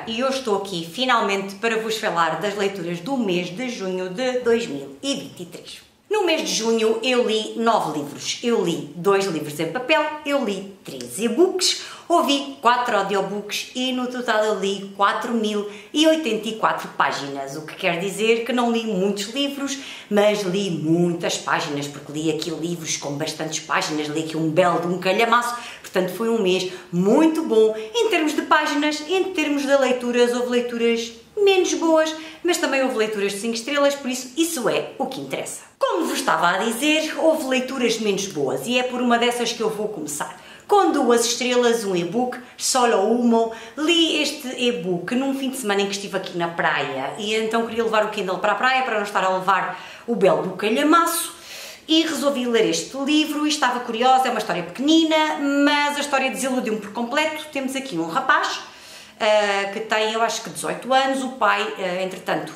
e eu estou aqui finalmente para vos falar das leituras do mês de junho de 2023. No mês de junho eu li 9 livros, eu li 2 livros em papel, eu li 3 e-books, ouvi 4 audiobooks e no total eu li 4.084 páginas, o que quer dizer que não li muitos livros, mas li muitas páginas, porque li aqui livros com bastantes páginas, li aqui um belo de um calhamaço, portanto foi um mês muito bom em termos de páginas, em termos de leituras, houve leituras menos boas, mas também houve leituras de 5 estrelas, por isso é o que interessa. Como vos estava a dizer, houve leituras menos boas e é por uma dessas que eu vou começar. Com 2 estrelas, um e-book, Solo Humo. Li este e-book num fim de semana em que estive aqui na praia e então queria levar o Kindle para a praia para não estar a levar o belo do calhamaço e resolvi ler este livro e estava curiosa, é uma história pequenina, mas a história desiludiu-me por completo. Temos aqui um rapaz que tem, eu acho que 18 anos, o pai, entretanto,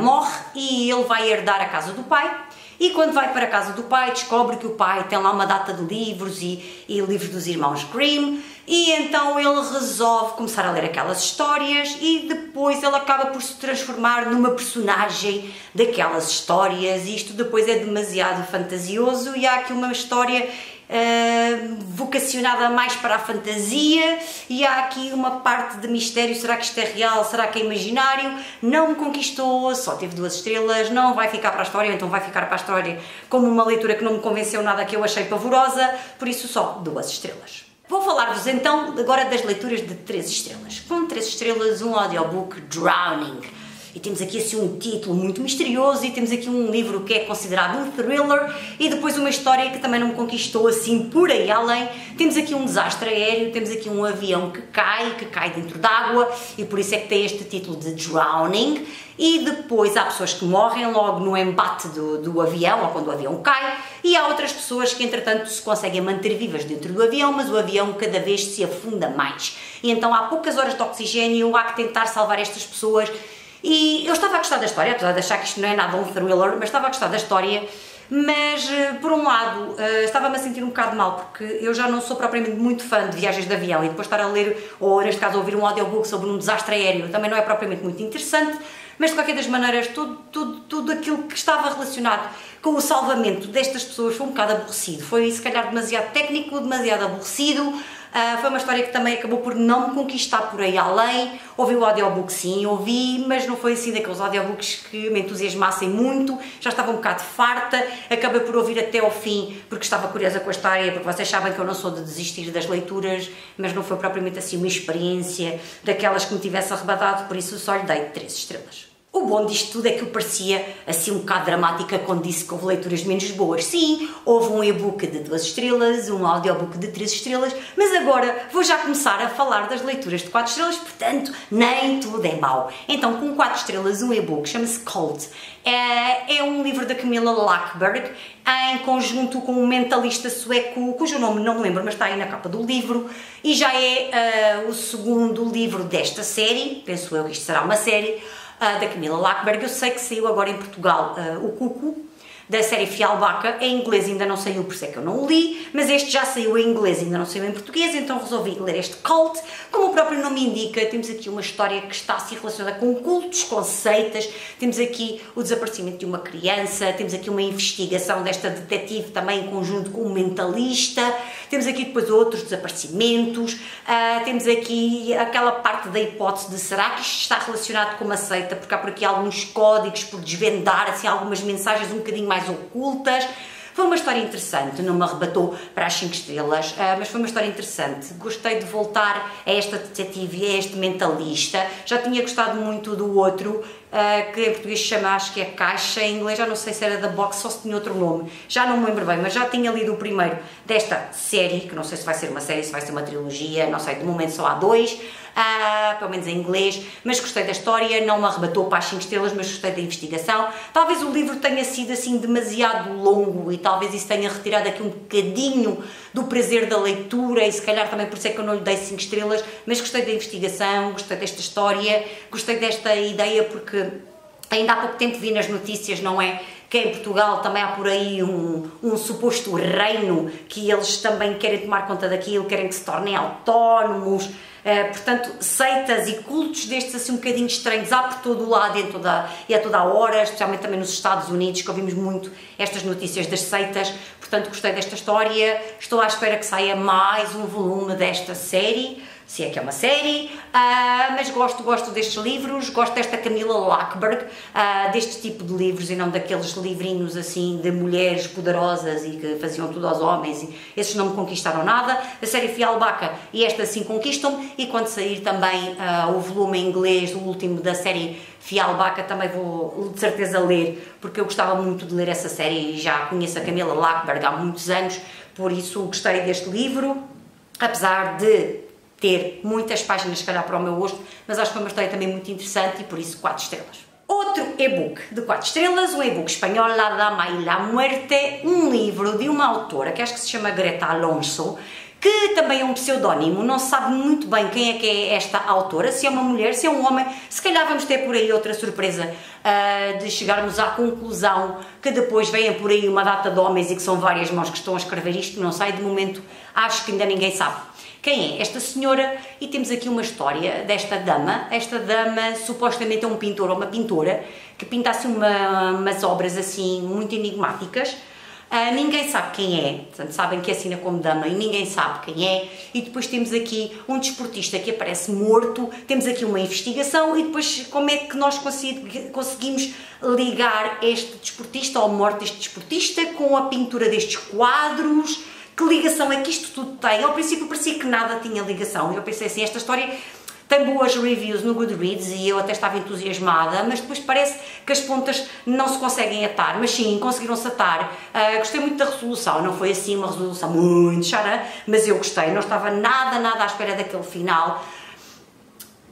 morre e ele vai herdar a casa do pai. E quando vai para a casa do pai, descobre que o pai tem lá uma data de livros e livros dos irmãos Grimm, e então ele resolve começar a ler aquelas histórias e depois ele acaba por se transformar numa personagem daquelas histórias, e isto depois é demasiado fantasioso e há aqui uma história vocacionada mais para a fantasia e há aqui uma parte de mistério. Será que isto é real? Será que é imaginário? Não me conquistou, só teve 2 estrelas, não vai ficar para a história, então vai ficar para a história como uma leitura que não me convenceu nada, que eu achei pavorosa, por isso só 2 estrelas. Vou falar-vos então agora das leituras de 3 estrelas. Com 3 estrelas, um audiobook, Drowning. E temos aqui assim um título muito misterioso e temos aqui um livro que é considerado um thriller e depois uma história que também não me conquistou assim por aí além. Temos aqui um desastre aéreo, temos aqui um avião que cai dentro d'água e por isso é que tem este título de Drowning. E depois há pessoas que morrem logo no embate do avião ou quando o avião cai e há outras pessoas que entretanto se conseguem manter vivas dentro do avião, mas o avião cada vez se afunda mais. E então há poucas horas de oxigênio, há que tentar salvar estas pessoas. E eu estava a gostar da história, apesar de achar que isto não é nada um thriller, mas estava a gostar da história, mas por um lado estava-me a sentir um bocado mal, porque eu já não sou propriamente muito fã de viagens de avião e depois estar a ler, ou neste caso a ouvir um audiobook sobre um desastre aéreo também não é propriamente muito interessante, mas de qualquer das maneiras tudo aquilo que estava relacionado com o salvamento destas pessoas foi um bocado aborrecido, foi se calhar demasiado técnico, demasiado aborrecido. Foi uma história que também acabou por não me conquistar por aí além. Ouvi o audiobook, sim, ouvi, mas não foi assim daqueles audiobooks que me entusiasmassem muito, já estava um bocado farta, acabei por ouvir até ao fim porque estava curiosa com a história, porque vocês sabem que eu não sou de desistir das leituras, mas não foi propriamente assim uma experiência daquelas que me tivesse arrebatado, por isso só lhe dei 3 estrelas. O bom disto tudo é que eu parecia assim um bocado dramática quando disse que houve leituras menos boas. Sim, houve um e-book de 2 estrelas, um audiobook de 3 estrelas, mas agora vou já começar a falar das leituras de 4 estrelas, portanto, nem tudo é mau. Então, com 4 estrelas, um e-book, chama-se Cult. É um livro da Camilla Läckberg, em conjunto com um mentalista sueco, cujo nome não me lembro, mas está aí na capa do livro, e já é o segundo livro desta série, penso eu que isto será uma série, da Camilla Läckberg. Eu sei que saiu agora em Portugal o Cuco, da série Fialbaca, em inglês ainda não saiu, por isso é que eu não o li, mas este já saiu em inglês, ainda não saiu em português, então resolvi ler este Cult. Como o próprio nome indica, temos aqui uma história que está assim relacionada com cultos, com seitas, temos aqui o desaparecimento de uma criança, temos aqui uma investigação desta detetive também em conjunto com um mentalista, temos aqui depois outros desaparecimentos, temos aqui aquela parte da hipótese de será que isto está relacionado com uma seita, porque há por aqui alguns códigos por desvendar, assim, algumas mensagens um bocadinho mais ocultas. Foi uma história interessante, não me arrebatou para as 5 estrelas, mas foi uma história interessante. Gostei de voltar a esta detetive e a este mentalista. Já tinha gostado muito do outro, que em português se chama, acho que é Caixa, em inglês já não sei se era da Box ou se tinha outro nome. Já não me lembro bem, mas já tinha lido o primeiro desta série, que não sei se vai ser uma série, se vai ser uma trilogia, não sei, de momento só há 2. Pelo menos em inglês, mas gostei da história, não me arrebatou para as 5 estrelas, mas gostei da investigação. Talvez o livro tenha sido assim demasiado longo e talvez isso tenha retirado aqui um bocadinho do prazer da leitura e se calhar também por isso é que eu não lhe dei 5 estrelas, mas gostei da investigação, gostei desta história, gostei desta ideia porque Ainda há pouco tempo vi nas notícias, não é? Que em Portugal também há por aí um suposto reino que eles também querem tomar conta daquilo, querem que se tornem autónomos. Portanto, seitas e cultos destes assim um bocadinho estranhos há por todo o lado e a toda a hora, especialmente também nos Estados Unidos, que ouvimos muito estas notícias das seitas. Portanto, gostei desta história, estou à espera que saia mais um volume desta série, se é que é uma série, mas gosto destes livros, gosto desta Camilla Lackberg, deste tipo de livros e não daqueles livrinhos assim de mulheres poderosas e que faziam tudo aos homens, e esses não me conquistaram nada. A série Fial Bacca e esta sim conquistam-me, e quando sair também o volume em inglês, o último da série Fial Bacca, também vou de certeza ler, porque eu gostava muito de ler essa série e já conheço a Camilla Lackberg há muitos anos, por isso gostei deste livro, apesar de ter muitas páginas, se calhar, para o meu gosto, mas acho que foi uma história também muito interessante e por isso 4 estrelas. Outro e-book de 4 estrelas, um e-book espanhol, La Dama y la Muerte, um livro de uma autora que acho que se chama Greta Alonso, que também é um pseudónimo, não se sabe muito bem quem é que é esta autora, se é uma mulher, se é um homem, se calhar vamos ter por aí outra surpresa de chegarmos à conclusão que depois venha por aí uma data de homens e que são várias mãos que estão a escrever isto, não sei, de momento acho que ainda ninguém sabe quem é esta senhora. E temos aqui uma história desta dama. Esta dama supostamente é um pintor ou uma pintora que pinta assim umas obras assim muito enigmáticas. Ninguém sabe quem é, portanto sabem que assina como dama e ninguém sabe quem é. E depois temos aqui um desportista que aparece morto, temos aqui uma investigação e depois como é que nós conseguimos ligar este desportista ou a morte deste desportista com a pintura destes quadros. Que ligação é que isto tudo tem? Ao princípio parecia que nada tinha ligação. Eu pensei assim, esta história tem boas reviews no Goodreads e eu até estava entusiasmada, mas depois parece que as pontas não se conseguem atar, mas sim, conseguiram-se atar. Gostei muito da resolução, não foi assim uma resolução muito chara, mas eu gostei, não estava nada à espera daquele final.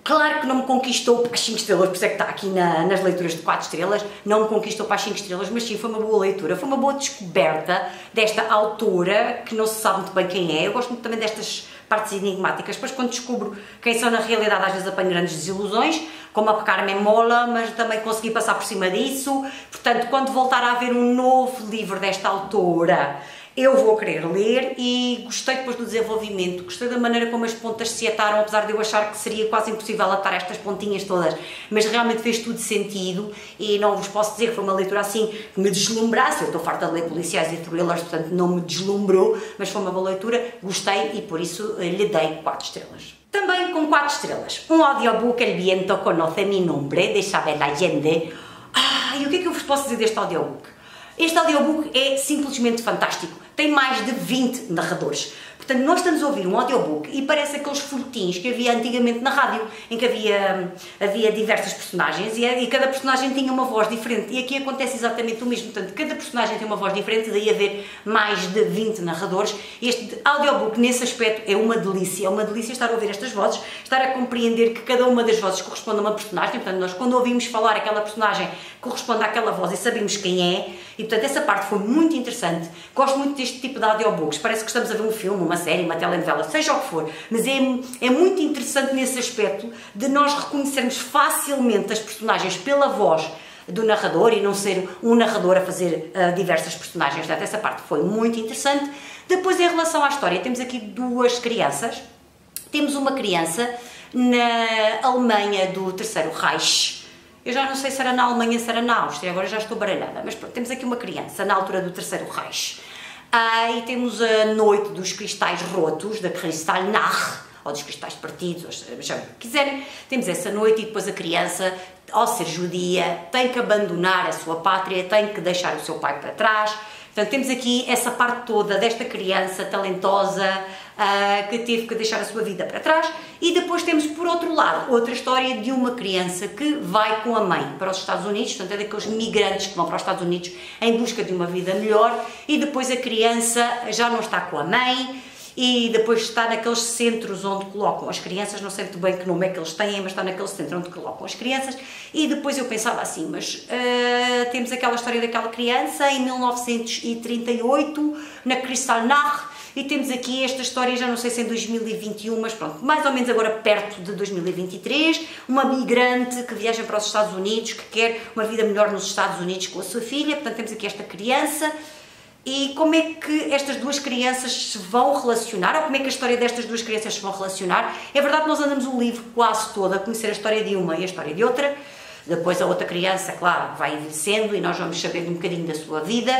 Claro que não me conquistou para as 5 estrelas, por isso é que está aqui nas leituras de 4 estrelas, não me conquistou para as 5 estrelas, mas sim, foi uma boa leitura, foi uma boa descoberta desta autora, que não se sabe muito bem quem é. Eu gosto muito também destas partes enigmáticas, depois quando descubro quem são na realidade às vezes apanho grandes desilusões, como a Carmen Mola, mas também consegui passar por cima disso. Portanto, quando voltar a haver um novo livro desta autora, eu vou querer ler. E gostei depois do desenvolvimento, gostei da maneira como as pontas se ataram, apesar de eu achar que seria quase impossível atar estas pontinhas todas, mas realmente fez tudo sentido e não vos posso dizer que foi uma leitura assim que me deslumbrasse. Eu estou farta de ler policiais e thrillers, portanto não me deslumbrou, mas foi uma boa leitura, gostei e por isso lhe dei 4 estrelas. Também com 4 estrelas, um audiobook, El viento conoce mi nombre, de Isabel Allende. E o que é que eu vos posso dizer deste audiobook? Este audiobook é simplesmente fantástico, tem mais de 20 narradores. Portanto, nós estamos a ouvir um audiobook e parece aqueles furtinhos que havia antigamente na rádio, em que havia diversas personagens e cada personagem tinha uma voz diferente. E aqui acontece exatamente o mesmo, portanto, cada personagem tem uma voz diferente, daí haver mais de 20 narradores. Este audiobook, nesse aspecto, é uma delícia estar a ouvir estas vozes, estar a compreender que cada uma das vozes corresponde a uma personagem. Portanto, nós quando ouvimos falar aquela personagem corresponde àquela voz e sabemos quem é. E, portanto, essa parte foi muito interessante. Gosto muito deste tipo de audiobooks, parece que estamos a ver um filme, uma série, uma telenovela, seja o que for, mas é muito interessante nesse aspecto de nós reconhecermos facilmente as personagens pela voz do narrador e não ser um narrador a fazer diversas personagens. Portanto, essa parte foi muito interessante. Depois, em relação à história, temos aqui 2 crianças. Temos uma criança na Alemanha do Terceiro Reich. Eu já não sei se era na Alemanha, se era na Áustria, agora já estou baralhada, mas pronto, temos aqui uma criança na altura do Terceiro Reich. E temos a noite dos cristais rotos, da Kristallnacht, ou dos cristais partidos, ou chamem o que quiserem. Temos essa noite e depois a criança, ao ser judia, tem que abandonar a sua pátria, tem que deixar o seu pai para trás. Portanto, temos aqui essa parte toda desta criança talentosa que teve que deixar a sua vida para trás. E depois temos, por outro lado, outra história de uma criança que vai com a mãe para os Estados Unidos, portanto é daqueles migrantes que vão para os Estados Unidos em busca de uma vida melhor, e depois a criança já não está com a mãe e depois está naqueles centros onde colocam as crianças, não sei muito bem que nome é que eles têm, mas está naquele centro onde colocam as crianças, e depois eu pensava assim, mas temos aquela história daquela criança em 1938, na Kristallnacht, e temos aqui esta história, já não sei se em 2021, mas pronto, mais ou menos agora perto de 2023, uma migrante que viaja para os Estados Unidos, que quer uma vida melhor nos Estados Unidos com a sua filha, portanto temos aqui esta criança, e como é que estas duas crianças se vão relacionar, ou como é que a história destas duas crianças se vão relacionar? É verdade que nós andamos o livro quase todo a conhecer a história de uma e a história de outra, depois a outra criança, claro, vai envelhecendo e nós vamos sabendo um bocadinho da sua vida,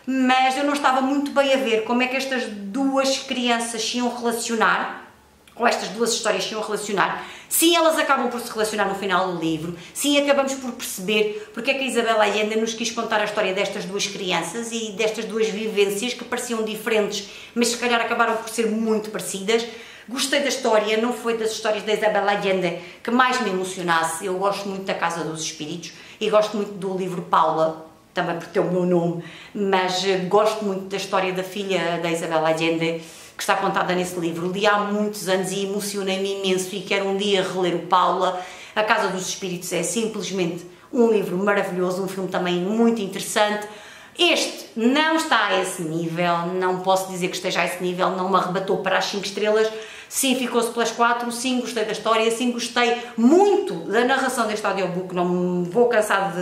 mas eu não estava muito bem a ver como é que estas duas crianças se iam relacionar, ou estas duas histórias se iam relacionar. Sim, elas acabam por se relacionar no final do livro, sim, acabamos por perceber porque é que a Isabel Allende nos quis contar a história destas duas crianças e destas duas vivências que pareciam diferentes, mas se calhar acabaram por ser muito parecidas. Gostei da história, não foi das histórias da Isabel Allende que mais me emocionasse, eu gosto muito da Casa dos Espíritos e gosto muito do livro Paula, também por ter o meu nome, mas gosto muito da história da filha da Isabel Allende, que está contada nesse livro. Li há muitos anos e emocionei-me imenso e quero um dia reler o Paula. A Casa dos Espíritos é simplesmente um livro maravilhoso, um filme também muito interessante. Este não está a esse nível, não posso dizer que esteja a esse nível, não me arrebatou para as 5 estrelas, sim, ficou-se pelas 4, sim, gostei da história, sim, gostei muito da narração deste audiobook, não me vou cansar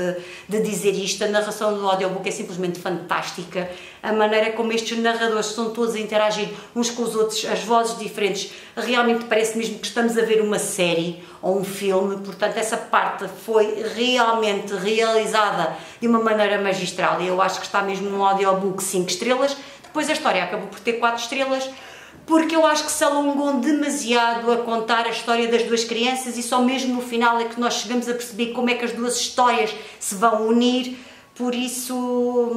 de dizer isto, a narração do audiobook é simplesmente fantástica, a maneira como estes narradores estão todos a interagir uns com os outros, as vozes diferentes, realmente parece mesmo que estamos a ver uma série ou um filme, portanto essa parte foi realmente realizada de uma maneira magistral e eu acho que está mesmo num audiobook 5 estrelas, depois a história acabou por ter 4 estrelas, porque eu acho que se alongam demasiado a contar a história das duas crianças e só mesmo no final é que nós chegamos a perceber como é que as duas histórias se vão unir, por isso,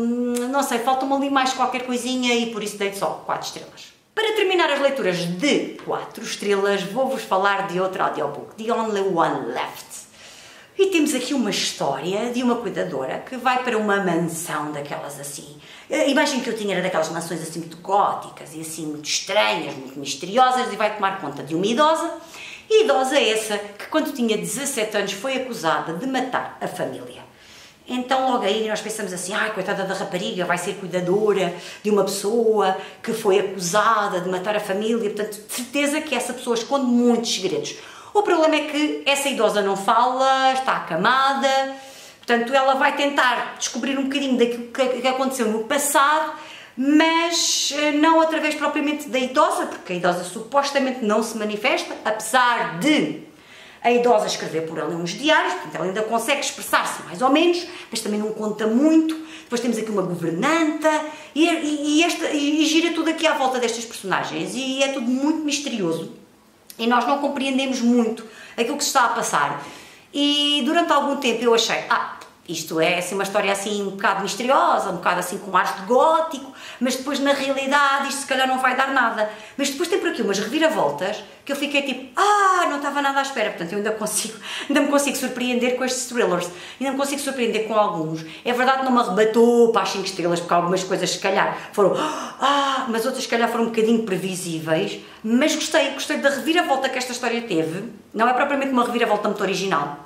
não sei, falta-me ali mais qualquer coisinha e por isso dei só 4 estrelas. Para terminar as leituras de 4 estrelas, vou-vos falar de outro audiobook, The Only One Left. E temos aqui uma história de uma cuidadora que vai para uma mansão daquelas assim. A imagem que eu tinha era daquelas mansões assim muito góticas e assim muito estranhas, muito misteriosas, e vai tomar conta de uma idosa. E idosa essa que quando tinha 17 anos foi acusada de matar a família. Então logo aí nós pensamos assim, ai, coitada da rapariga, vai ser cuidadora de uma pessoa que foi acusada de matar a família, portanto, de certeza que essa pessoa esconde muitos segredos. O problema é que essa idosa não fala, está acamada, portanto ela vai tentar descobrir um bocadinho daquilo que aconteceu no passado, mas não através propriamente da idosa, porque a idosa supostamente não se manifesta, apesar de a idosa escrever por ela uns diários, portanto ela ainda consegue expressar-se mais ou menos, mas também não conta muito. Depois temos aqui uma governanta e gira tudo aqui à volta destas personagens e é tudo muito misterioso. E nós não compreendemos muito aquilo que se está a passar. E durante algum tempo eu achei, isto é assim, uma história assim um bocado misteriosa, um bocado assim com ar de gótico, mas depois na realidade isto se calhar não vai dar nada. Mas depois tem por aqui umas reviravoltas que eu fiquei tipo, não estava nada à espera. Portanto eu ainda me consigo surpreender com estes thrillers, ainda me consigo surpreender com alguns. É verdade que não me arrebatou para as 5 estrelas, porque algumas coisas se calhar foram, mas outras se calhar foram um bocadinho previsíveis, mas gostei da reviravolta que esta história teve. Não é propriamente uma reviravolta muito original.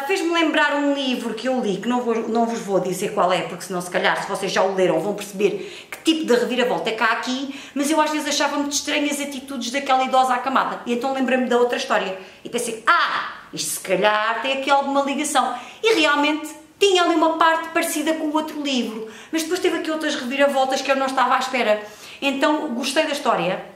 Fez-me lembrar um livro que eu li, que não vos vou dizer qual é, porque senão se calhar, se vocês já o leram, vão perceber que tipo de reviravolta é que há aqui, mas eu às vezes achava muito estranhas as atitudes daquela idosa acamada, e então lembrei-me da outra história, e pensei, isto se calhar tem aqui alguma ligação, e realmente tinha ali uma parte parecida com o outro livro, mas depois teve aqui outras reviravoltas que eu não estava à espera, então gostei da história.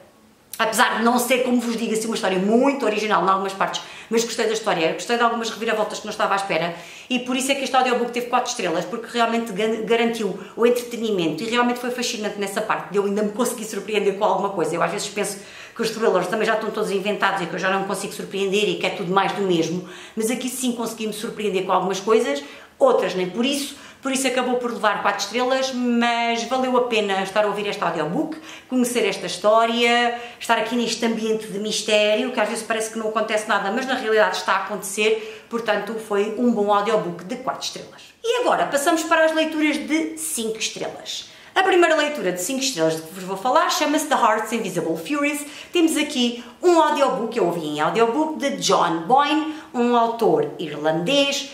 Apesar de não ser, como vos digo, assim, uma história muito original em algumas partes, mas gostei da história, gostei de algumas reviravoltas que não estava à espera e por isso é que este audiobook teve 4 estrelas, porque realmente garantiu o entretenimento e realmente foi fascinante nessa parte de eu ainda me conseguir surpreender com alguma coisa. Eu às vezes penso que os thrillers também já estão todos inventados e que eu já não me consigo surpreender e que é tudo mais do mesmo, mas aqui sim consegui-me surpreender com algumas coisas, outras nem por isso acabou por levar 4 estrelas, mas valeu a pena estar a ouvir este audiobook, conhecer esta história, estar aqui neste ambiente de mistério, que às vezes parece que não acontece nada, mas na realidade está a acontecer, portanto foi um bom audiobook de 4 estrelas. E agora passamos para as leituras de 5 estrelas. A primeira leitura de 5 estrelas de que vos vou falar chama-se The Heart's Invisible Furies. Temos aqui um audiobook, eu ouvi em audiobook, de John Boyne, um autor irlandês.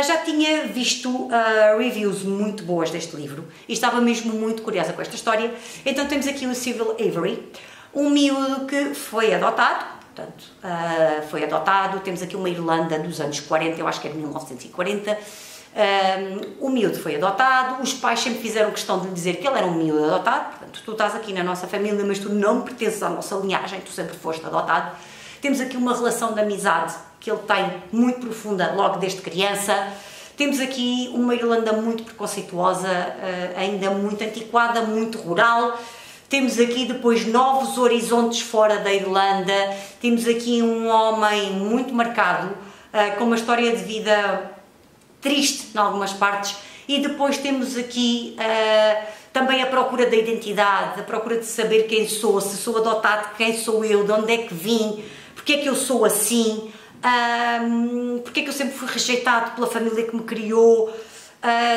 Já tinha visto reviews muito boas deste livro e estava mesmo muito curiosa com esta história. Então temos aqui o Cyril Avery, um miúdo que foi adotado, portanto, foi adotado. Temos aqui uma Irlanda dos anos 40, eu acho que é de 1940. O miúdo foi adotado, os pais sempre fizeram questão de lhe dizer que ele era um miúdo adotado, portanto, tu estás aqui na nossa família, mas tu não pertences à nossa linhagem, tu sempre foste adotado. Temos aqui uma relação de amizade que ele tem muito profunda logo desde criança. Temos aqui uma Irlanda muito preconceituosa, ainda muito antiquada, muito rural. Temos aqui depois novos horizontes fora da Irlanda. Temos aqui um homem muito marcado, com uma história de vida triste em algumas partes. E depois temos aqui também a procura da identidade, a procura de saber quem sou, se sou adotado, quem sou eu, de onde é que vim, porque é que eu sou assim, porque é que eu sempre fui rejeitado pela família que me criou.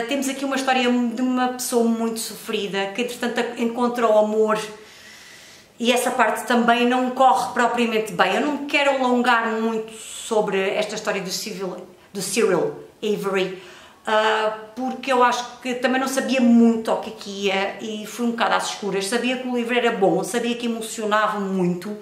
Temos aqui uma história de uma pessoa muito sofrida, que entretanto encontra o amor, e essa parte também não corre propriamente bem. Eu não quero alongar muito sobre esta história do Cyril Avery, porque eu acho que também não sabia muito ao que ia e fui um bocado às escuras. Sabia que o livro era bom, sabia que emocionava muito,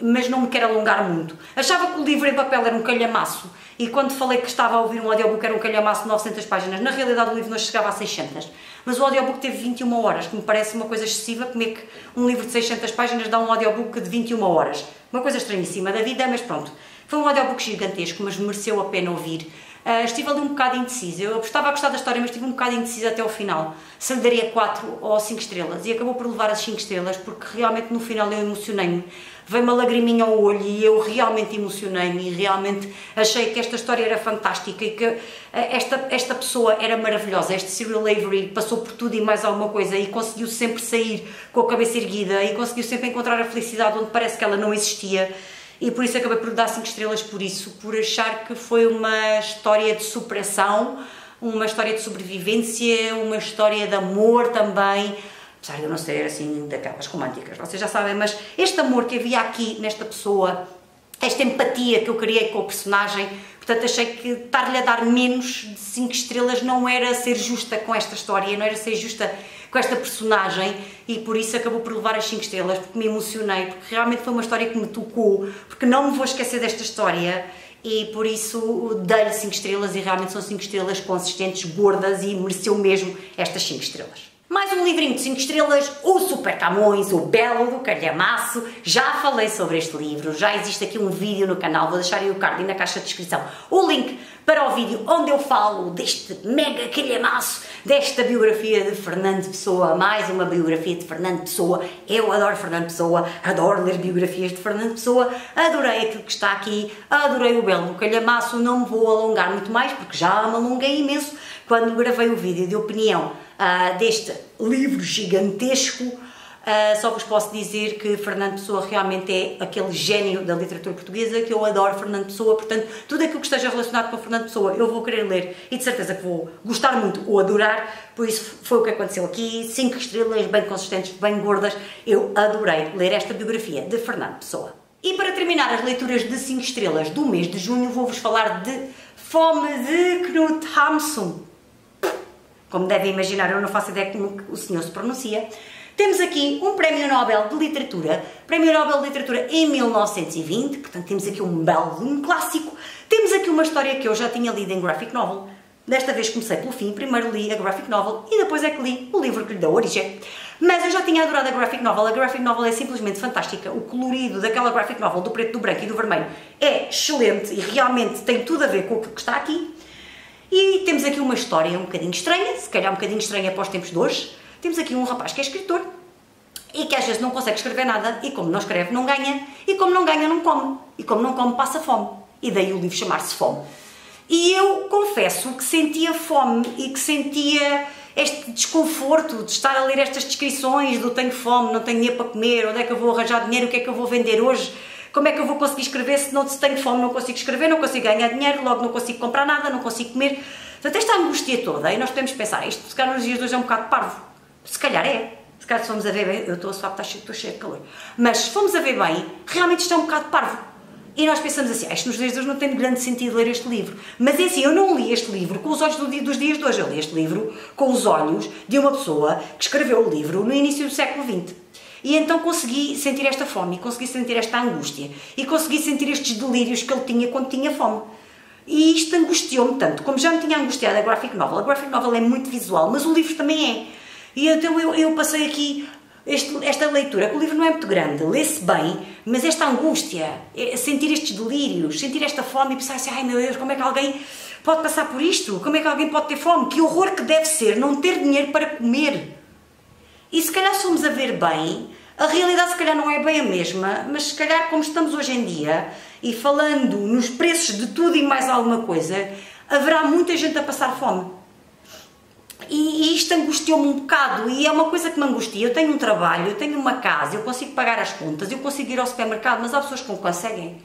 mas não me quero alongar muito. Achava que o livro em papel era um calhamaço, e quando falei que estava a ouvir um audiobook era um calhamaço de 900 páginas, na realidade o livro não chegava a 600, mas o audiobook teve 21 horas, que me parece uma coisa excessiva. Como é que um livro de 600 páginas dá um audiobook de 21 horas? Uma coisa estranhíssima da vida, mas pronto. Foi um audiobook gigantesco, mas mereceu a pena ouvir. Estive ali um bocado indecisa. Eu estava a gostar da história, mas estive um bocado indecisa até ao final. Se lhe daria 4 ou 5 estrelas. E acabou por levar as 5 estrelas, porque realmente no final eu emocionei-me. Veio-me a lagriminha ao olho e eu realmente emocionei-me. E realmente achei que esta história era fantástica e que esta pessoa era maravilhosa. Este Cyril Avery passou por tudo e mais alguma coisa e conseguiu sempre sair com a cabeça erguida e conseguiu sempre encontrar a felicidade onde parece que ela não existia. E por isso acabei por dar 5 estrelas por isso, por achar que foi uma história de superação, uma história de sobrevivência, uma história de amor também, apesar de eu não ser assim daquelas românticas, vocês já sabem, mas este amor que havia aqui nesta pessoa, esta empatia que eu criei com o personagem, portanto achei que estar-lhe a dar menos de 5 estrelas não era ser justa com esta história, não era ser justa com esta personagem, e por isso acabou por levar as 5 estrelas, porque me emocionei, porque realmente foi uma história que me tocou, porque não me vou esquecer desta história, e por isso dei-lhe 5 estrelas, e realmente são 5 estrelas consistentes, gordas, e mereceu mesmo estas 5 estrelas. Mais um livrinho de 5 estrelas, o Super Camões, o Belo do Calhamaço. Já falei sobre este livro, já existe aqui um vídeo no canal, vou deixar aí o card na caixa de descrição, o link para o vídeo onde eu falo deste mega calhamaço, desta biografia de Fernando Pessoa, mais uma biografia de Fernando Pessoa. Eu adoro Fernando Pessoa, adoro ler biografias de Fernando Pessoa, adorei aquilo que está aqui, adorei o Belo do Calhamaço. Não me vou alongar muito mais, porque já me alonguei imenso quando gravei o vídeo de opinião deste livro gigantesco. Só vos posso dizer que Fernando Pessoa realmente é aquele gênio da literatura portuguesa, que eu adoro Fernando Pessoa, portanto, tudo aquilo que esteja relacionado com Fernando Pessoa eu vou querer ler e de certeza que vou gostar muito ou adorar, por isso foi o que aconteceu aqui. 5 estrelas bem consistentes, bem gordas, eu adorei ler esta biografia de Fernando Pessoa. E para terminar as leituras de 5 estrelas do mês de junho, vou-vos falar de Fome de Knut Hamsun. Como devem imaginar, eu não faço ideia como o senhor se pronuncia. Temos aqui um Prémio Nobel de Literatura, Prémio Nobel de Literatura em 1920, portanto temos aqui um belo, um clássico. Temos aqui uma história que eu já tinha lido em graphic novel. Desta vez comecei pelo fim, primeiro li a graphic novel e depois é que li o livro que lhe dá origem. Mas eu já tinha adorado a graphic novel é simplesmente fantástica. O colorido daquela graphic novel, do preto, do branco e do vermelho, é excelente e realmente tem tudo a ver com o que está aqui. E temos aqui uma história um bocadinho estranha, se calhar um bocadinho estranha para os tempos de hoje. Temos aqui um rapaz que é escritor e que às vezes não consegue escrever nada, e como não escreve não ganha, e como não ganha não come, e como não come passa fome. E daí o livro chamar-se Fome. E eu confesso que sentia fome e que sentia este desconforto de estar a ler estas descrições do tenho fome, não tenho dinheiro para comer, onde é que eu vou arranjar dinheiro, o que é que eu vou vender hoje, como é que eu vou conseguir escrever se tenho fome, não consigo escrever, não consigo ganhar dinheiro, logo não consigo comprar nada, não consigo comer. Portanto, esta angústia toda, e nós podemos pensar, isto se calhar nos dias de hoje é um bocado parvo. Se calhar é. Se calhar se fomos a ver bem, eu estou a suar porque estou cheia de calor. Mas se fomos a ver bem, realmente isto é um bocado parvo. E nós pensamos assim, isto nos dias de hoje não tem grande sentido ler este livro. Mas é assim, eu não li este livro com os olhos dos dias de hoje. Eu li este livro com os olhos de uma pessoa que escreveu o livro no início do século XX. E então consegui sentir esta fome, consegui sentir esta angústia, e consegui sentir estes delírios que ele tinha quando tinha fome. E isto angustiou-me tanto, como já me tinha angustiado a graphic novel. A graphic novel é muito visual, mas o livro também é. E então eu passei aqui esta leitura, o livro não é muito grande, lê-se bem, mas esta angústia, sentir estes delírios, sentir esta fome e pensar assim, ai meu Deus, como é que alguém pode passar por isto? Como é que alguém pode ter fome? Que horror que deve ser não ter dinheiro para comer. E se calhar se formos a ver bem, a realidade se calhar não é bem a mesma, mas se calhar como estamos hoje em dia, e falando nos preços de tudo e mais alguma coisa, haverá muita gente a passar fome. E isto angustiou-me um bocado, e é uma coisa que me angustia. Eu tenho um trabalho, eu tenho uma casa, eu consigo pagar as contas, eu consigo ir ao supermercado, mas há pessoas que não conseguem.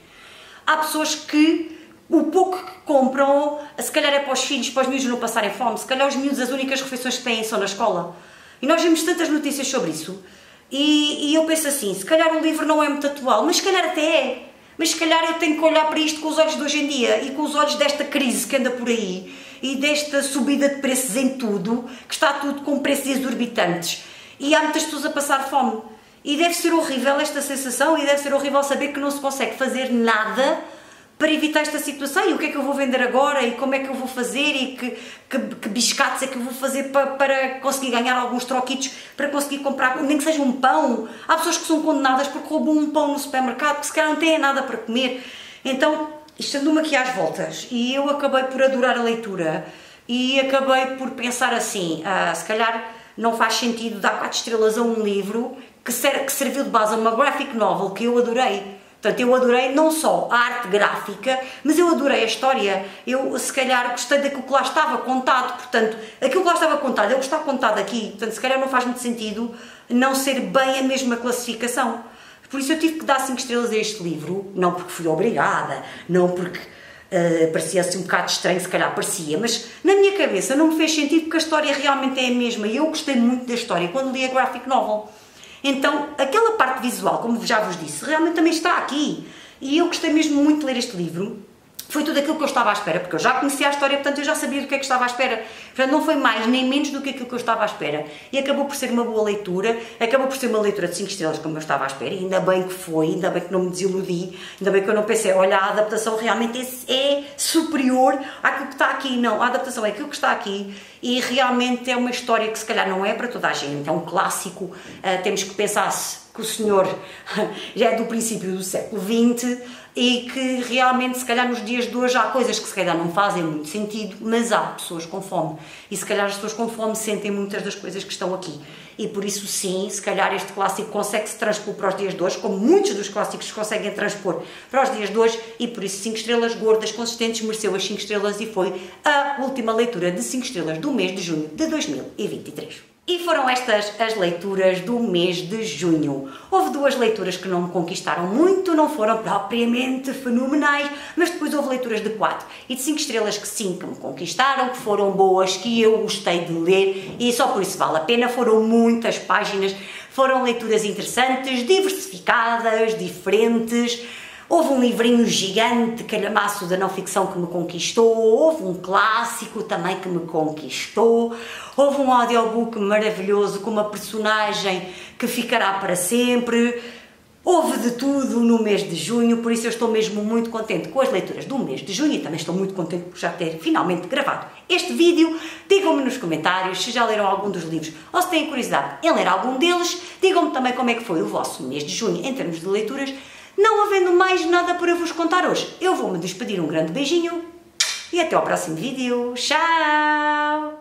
Há pessoas que o pouco que compram, se calhar é para os filhos, para os miúdos não passarem fome, se calhar os miúdos as únicas refeições que têm são na escola. E nós vemos tantas notícias sobre isso, e eu penso assim, se calhar o livro não é muito atual, mas se calhar até é. Mas se calhar eu tenho que olhar para isto com os olhos de hoje em dia, e com os olhos desta crise que anda por aí, e desta subida de preços em tudo, que está tudo com preços exorbitantes. E há muitas pessoas a passar fome. E deve ser horrível esta sensação, e deve ser horrível saber que não se consegue fazer nada para evitar esta situação. E o que é que eu vou vender agora? E como é que eu vou fazer? E que biscates é que eu vou fazer para conseguir ganhar alguns troquitos, para conseguir comprar, nem que seja um pão? Há pessoas que são condenadas porque roubam um pão no supermercado, que se calhar não têm nada para comer. Então, isto andou-me aqui às voltas, e eu acabei por adorar a leitura, e acabei por pensar assim, se calhar não faz sentido dar 4 estrelas a um livro que serviu de base a uma graphic novel que eu adorei. Portanto, eu adorei não só a arte gráfica, mas eu adorei a história. Eu, se calhar, gostei daquilo que lá estava contado. Portanto, aquilo que lá estava contado é o que está contado aqui. Portanto, se calhar não faz muito sentido não ser bem a mesma classificação. Por isso eu tive que dar 5 estrelas a este livro, não porque fui obrigada, não porque parecia assim um bocado estranho, se calhar parecia, mas na minha cabeça não me fez sentido porque a história realmente é a mesma, e eu gostei muito da história quando li a graphic novel. Então, aquela parte visual, como já vos disse, realmente também está aqui, e eu gostei mesmo muito de ler este livro. Foi tudo aquilo que eu estava à espera, porque eu já conhecia a história, portanto eu já sabia do que é que estava à espera. Portanto, não foi mais nem menos do que aquilo que eu estava à espera. E acabou por ser uma boa leitura, acabou por ser uma leitura de 5 estrelas como eu estava à espera, e ainda bem que foi, ainda bem que não me desiludi, ainda bem que eu não pensei, olha, a adaptação realmente é superior àquilo que está aqui. Não, a adaptação é aquilo que está aqui, e realmente é uma história que se calhar não é para toda a gente, é um clássico, temos que pensar que o senhor já é do princípio do século XX, e que realmente, se calhar nos dias de hoje há coisas que se calhar não fazem muito sentido, mas há pessoas com fome, e se calhar as pessoas com fome sentem muitas das coisas que estão aqui, e por isso sim, se calhar este clássico consegue-se transpor para os dias de hoje, como muitos dos clássicos conseguem transpor para os dias de hoje, e por isso 5 estrelas gordas, consistentes, mereceu as 5 estrelas, e foi a última leitura de 5 estrelas do mês de junho de 2023. E foram estas as leituras do mês de junho. Houve 2 leituras que não me conquistaram muito, não foram propriamente fenomenais, mas depois houve leituras de 4 e de 5 estrelas que sim, que me conquistaram, que foram boas, que eu gostei de ler, e só por isso vale a pena. Foram muitas páginas, foram leituras interessantes, diversificadas, diferentes. Houve um livrinho gigante, calhamaço da não ficção, que me conquistou, houve um clássico também que me conquistou, houve um audiobook maravilhoso com uma personagem que ficará para sempre. Houve de tudo no mês de junho, por isso eu estou mesmo muito contente com as leituras do mês de junho, e também estou muito contente por já ter finalmente gravado este vídeo. Digam-me nos comentários se já leram algum dos livros ou se têm curiosidade em ler algum deles. Digam-me também como é que foi o vosso mês de junho em termos de leituras. Não havendo mais nada para vos contar hoje, eu vou-me despedir. Um grande beijinho e até ao próximo vídeo. Tchau!